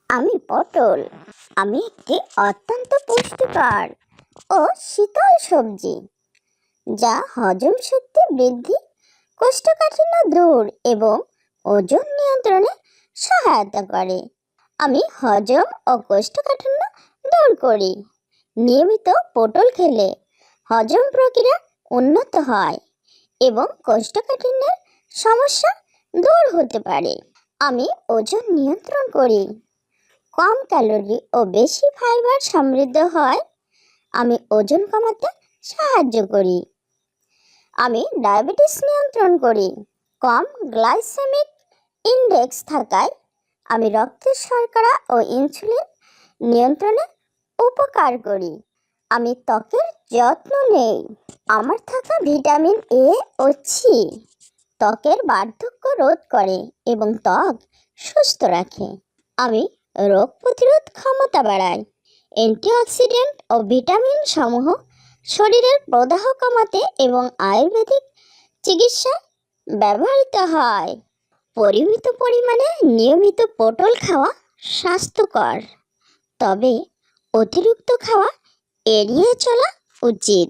আমি পটল। আমি একটি অত্যন্ত পুষ্টিকর ও শীতল সবজি, যা হজম শক্তি বৃদ্ধি, কোষ্ঠকাঠিন্য দূর এবং ওজন নিয়ন্ত্রণে সহায়তা করে। আমি হজম ও কোষ্ঠকাঠিন্য দূর করি। নিয়মিত পটল খেলে হজম প্রক্রিয়া উন্নত হয় এবং কোষ্ঠকাঠিন্যের সমস্যা দূর হতে পারে। আমি ওজন নিয়ন্ত্রণ করি। কম ক্যালোরি ও বেশি ফাইবার সমৃদ্ধ হয়। আমি ওজন কমাতে সাহায্য করি। আমি ডায়াবেটিস নিয়ন্ত্রণ করি। কম গ্লাইসেমিক ইনডেক্স থাকায় আমি রক্তের শর্করা ও ইনসুলিন নিয়ন্ত্রণে উপকার করি। আমি ত্বকের যত্ন নেই। আমার থাকা ভিটামিন এ ও সি ত্বকের বার্ধক্য রোধ করে এবং ত্বক সুস্থ রাখে। আমি রোগ প্রতিরোধ ক্ষমতা বাড়াই। অ্যান্টিঅক্সিডেন্ট ও ভিটামিন সমূহ শরীরের প্রদাহ কমাতে এবং আয়ুর্বেদিক চিকিৎসায় ব্যবহৃত হয়। পরিমিত পরিমাণে নিয়মিত পটল খাওয়া স্বাস্থ্যকর, তবে অতিরিক্ত খাওয়া এড়িয়ে চলা উচিত।